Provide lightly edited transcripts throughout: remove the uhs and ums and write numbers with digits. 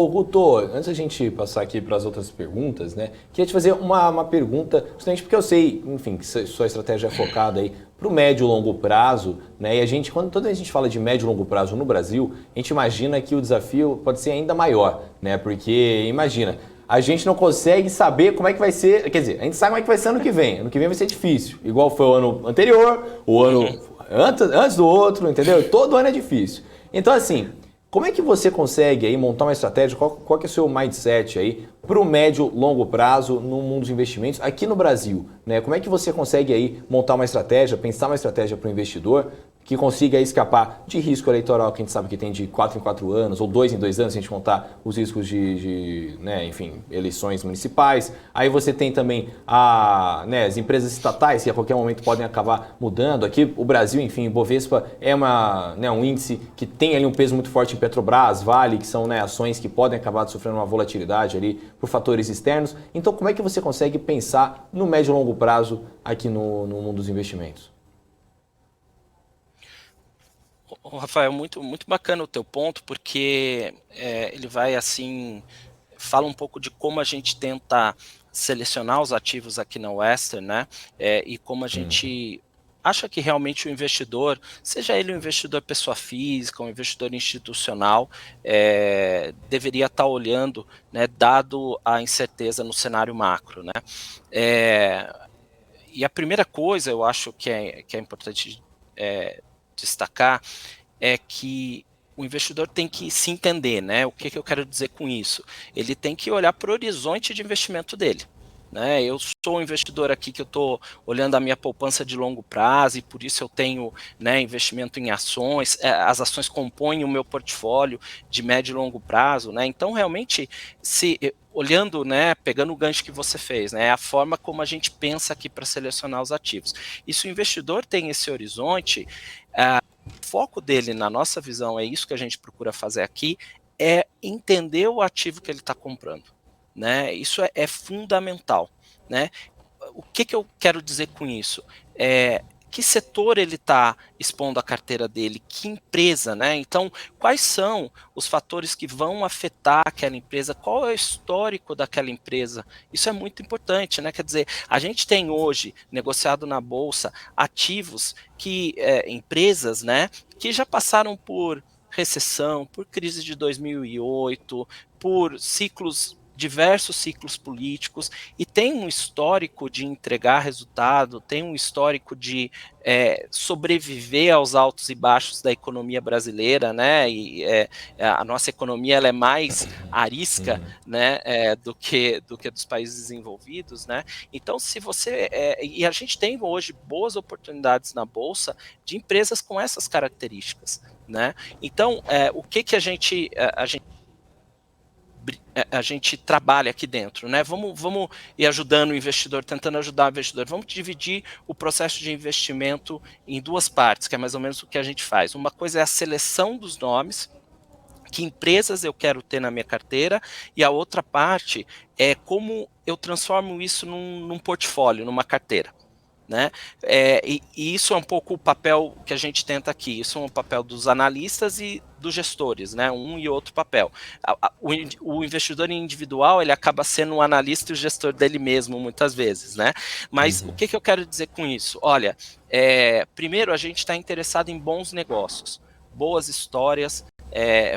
Ô, Guto, antes da gente passar aqui para as outras perguntas, né? Queria te fazer uma pergunta, justamente porque eu sei, enfim, que sua estratégia é focada aí para o médio e longo prazo, né? E a gente, quando toda a gente fala de médio e longo prazo no Brasil, a gente imagina que o desafio pode ser ainda maior, né? Porque imagina, a gente não consegue saber como é que vai ser, quer dizer, a gente sabe como é que vai ser ano que vem. Ano que vem vai ser difícil, igual foi o ano anterior, o ano Uhum. antes do outro, entendeu? Todo ano é difícil. Então, assim, como é que você consegue aí montar uma estratégia? Qual que é o seu mindset aí para o médio, longo prazo no mundo dos investimentos aqui no Brasil? Né? Como é que você consegue aí montar uma estratégia, pensar uma estratégia para o investidor que consiga aí escapar de risco eleitoral que a gente sabe que tem de 4 em 4 anos ou 2 em 2 anos, se a gente contar os riscos né, enfim, eleições municipais. Aí você tem também as empresas estatais que a qualquer momento podem acabar mudando. Aqui o Brasil, enfim, Bovespa é um índice que tem ali um peso muito forte em Petrobras, Vale, que são, né, ações que podem acabar sofrendo uma volatilidade ali por fatores externos. Então, como é que você consegue pensar no médio e longo prazo aqui no mundo dos investimentos? Rafael, muito bacana o teu ponto, porque ele vai assim, fala um pouco de como a gente tenta selecionar os ativos aqui na Western, né? E como a gente acha que realmente o investidor, seja ele um investidor pessoa física, um investidor institucional, deveria estar olhando, né, dado a incerteza no cenário macro, né? É, e a primeira coisa, eu acho que é importante destacar, é que o investidor tem que se entender, né? O que eu quero dizer com isso? Ele tem que olhar para o horizonte de investimento dele. Né? Eu sou um investidor aqui que eu estou olhando a minha poupança de longo prazo e por isso eu tenho, né, investimento em ações. As ações compõem o meu portfólio de médio e longo prazo. Né? Então, realmente, se olhando, né, pegando o gancho que você fez, né, a forma como a gente pensa aqui para selecionar os ativos. E se o investidor tem esse horizonte, o foco dele, na nossa visão, é isso que a gente procura fazer aqui, é entender o ativo que ele está comprando. Né? Isso é fundamental. Né? O que eu quero dizer com isso? Que setor ele está expondo a carteira dele, que empresa, né? Então, quais são os fatores que vão afetar aquela empresa, qual é o histórico daquela empresa? Isso é muito importante, né? Quer dizer, a gente tem hoje, negociado na Bolsa, ativos que, empresas, né, que já passaram por recessão, por crise de 2008, por diversos ciclos políticos, e tem um histórico de entregar resultado, tem um histórico de sobreviver aos altos e baixos da economia brasileira, né? E a nossa economia ela é mais arisca, né, do que dos países desenvolvidos, né? Então, se você e a gente tem hoje boas oportunidades na bolsa de empresas com essas características, né? Então, o que a gente trabalha aqui dentro, né? Vamos ir ajudando o investidor, tentando ajudar o investidor. Vamos dividir o processo de investimento em duas partes, que é mais ou menos o que a gente faz. Uma coisa é a seleção dos nomes, que empresas eu quero ter na minha carteira, e a outra parte é como eu transformo isso num portfólio, numa carteira. Né? E isso é um pouco o papel que a gente tenta aqui. Isso é um papel dos analistas e dos gestores, né? Um e outro papel. O investidor individual ele acaba sendo o analista e o gestor dele mesmo, muitas vezes. Né? Mas o que eu quero dizer com isso? Olha, primeiro a gente está interessado em bons negócios, boas histórias,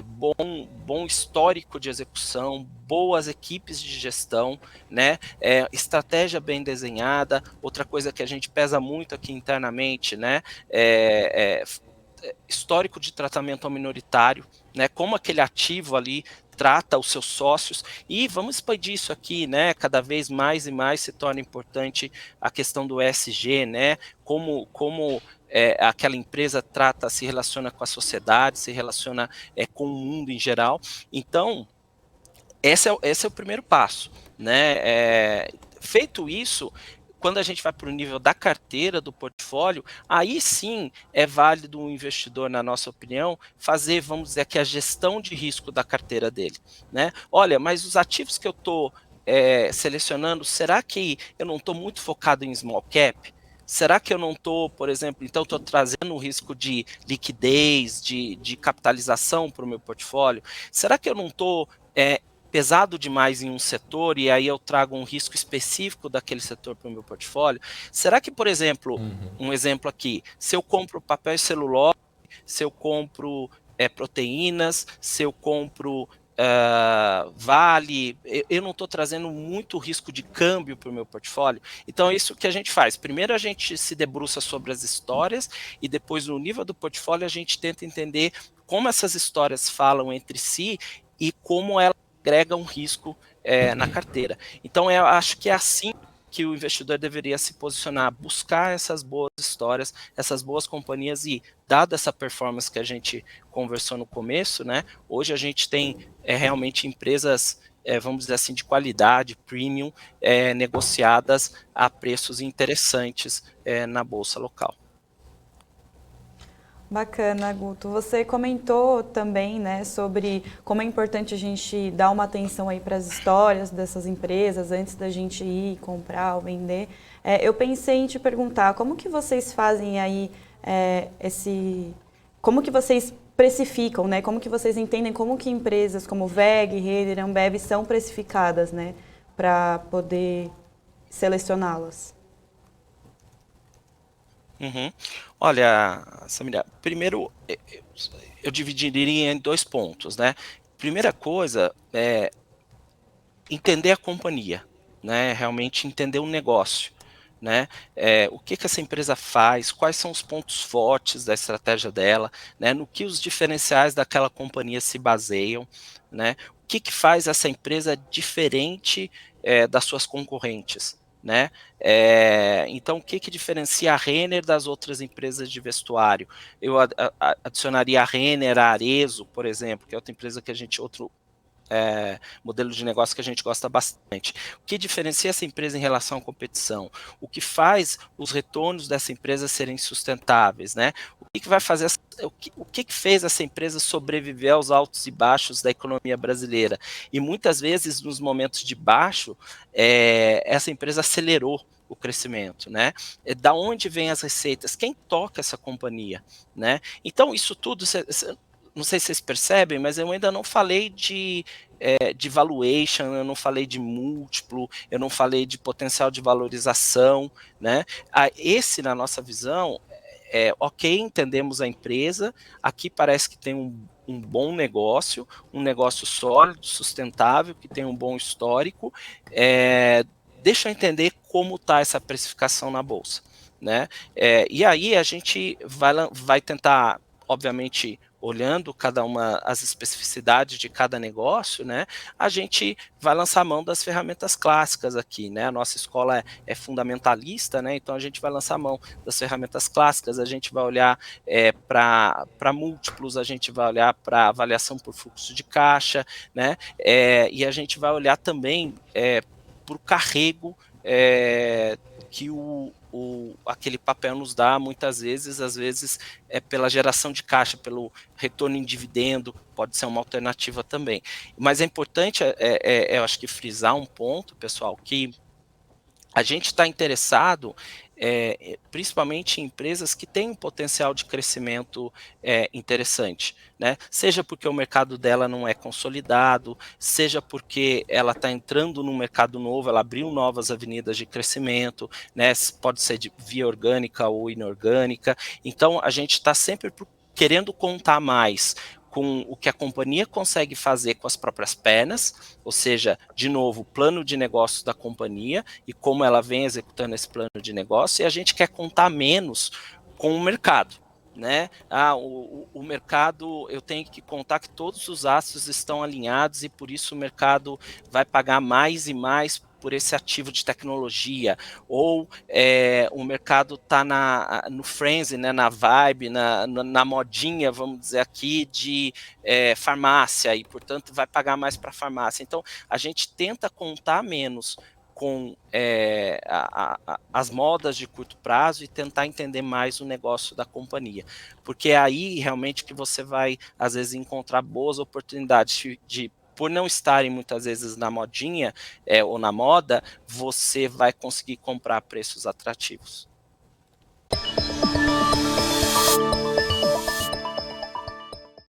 bom histórico de execução, boas equipes de gestão, né? Estratégia bem desenhada. Outra coisa que a gente pesa muito aqui internamente, né? Histórico de tratamento ao minoritário, né? Como aquele ativo ali trata os seus sócios, e vamos expandir isso aqui, né? Cada vez mais e mais se torna importante a questão do ESG, né? Como aquela empresa trata, se relaciona com a sociedade, se relaciona com o mundo em geral. Então, esse é o primeiro passo, né? Feito isso, quando a gente vai para o nível da carteira, do portfólio, aí sim é válido o investidor, na nossa opinião, fazer, vamos dizer aqui, a gestão de risco da carteira dele. Né? Olha, mas os ativos que eu estou selecionando, será que eu não estou muito focado em small cap? Será que eu não estou, por exemplo, então estou trazendo um risco de liquidez, de capitalização para o meu portfólio? Será que eu não estou é pesado demais em um setor e aí eu trago um risco específico daquele setor para o meu portfólio? Será que, por exemplo, um exemplo aqui, se eu compro papel e celulose, se eu compro proteínas, se eu compro vale, eu não estou trazendo muito risco de câmbio para o meu portfólio. Então é isso que a gente faz. Primeiro a gente se debruça sobre as histórias e depois no nível do portfólio a gente tenta entender como essas histórias falam entre si e como elas agregam um risco na carteira. Então eu acho que é assim que o investidor deveria se posicionar, buscar essas boas histórias, essas boas companhias e, dada essa performance que a gente conversou no começo, né, hoje a gente tem realmente empresas, vamos dizer assim, de qualidade, premium, negociadas a preços interessantes na bolsa local. Bacana, Guto. Você comentou também, né, sobre como é importante a gente dar uma atenção aí para as histórias dessas empresas antes da gente ir comprar ou vender. Eu pensei em te perguntar, como que vocês fazem aí como que vocês precificam, né? Como que vocês entendem como que empresas como WEG, Renner, Ambev são precificadas, né, para poder selecioná-las? Uhum. Olha, Samira, primeiro eu dividiria em 2 pontos, né? Primeira coisa é entender a companhia, né? Realmente entender o negócio, né? O que essa empresa faz, quais são os pontos fortes da estratégia dela, né? No que os diferenciais daquela companhia se baseiam, né? O que faz essa empresa diferente das suas concorrentes, né? Então, o que diferencia a Renner das outras empresas de vestuário? Eu adicionaria a Renner, a Arezzo, por exemplo, que é outra empresa que a gente, outro modelo de negócio que a gente gosta bastante. O que diferencia essa empresa em relação à competição? O que faz os retornos dessa empresa serem sustentáveis, né? O que vai fazer o que fez essa empresa sobreviver aos altos e baixos da economia brasileira? E muitas vezes nos momentos de baixo, essa empresa acelerou o crescimento, né? Da onde vêm as receitas? Quem toca essa companhia, né? Então isso tudo não sei se vocês percebem, mas eu ainda não falei de valuation, eu não falei de múltiplo, eu não falei de potencial de valorização, né? Esse, na nossa visão, ok, entendemos a empresa, aqui parece que tem um bom negócio, um negócio sólido, sustentável, que tem um bom histórico, deixa eu entender como está essa precificação na bolsa, né? E aí a gente vai tentar, obviamente, olhando cada uma as especificidades de cada negócio, né, a gente vai lançar mão das ferramentas clássicas aqui, né, a nossa escola é fundamentalista, né, então a gente vai lançar mão das ferramentas clássicas, a gente vai olhar para múltiplos, a gente vai olhar para avaliação por fluxo de caixa, né, e a gente vai olhar também para o carrego que aquele papel nos dá muitas vezes, às vezes pela geração de caixa, pelo retorno em dividendo, pode ser uma alternativa também. Mas é importante, eu acho que frisar um ponto, pessoal, que a gente está interessado principalmente em empresas que têm um potencial de crescimento interessante, né? Seja porque o mercado dela não é consolidado, seja porque ela está entrando num mercado novo, ela abriu novas avenidas de crescimento, né? Pode ser de via orgânica ou inorgânica. Então a gente está sempre querendo contar mais com o que a companhia consegue fazer com as próprias pernas, ou seja, de novo, o plano de negócios da companhia e como ela vem executando esse plano de negócio, e a gente quer contar menos com o mercado, né? O mercado, eu tenho que contar que todos os astros estão alinhados e por isso o mercado vai pagar mais e mais por esse ativo de tecnologia, ou o mercado está no frenzy, né, na vibe, na modinha, vamos dizer aqui, de farmácia, e portanto vai pagar mais para farmácia. Então a gente tenta contar menos com as modas de curto prazo e tentar entender mais o negócio da companhia, porque é aí realmente que você vai às vezes encontrar boas oportunidades por não estarem muitas vezes na modinha ou na moda, você vai conseguir comprar a preços atrativos.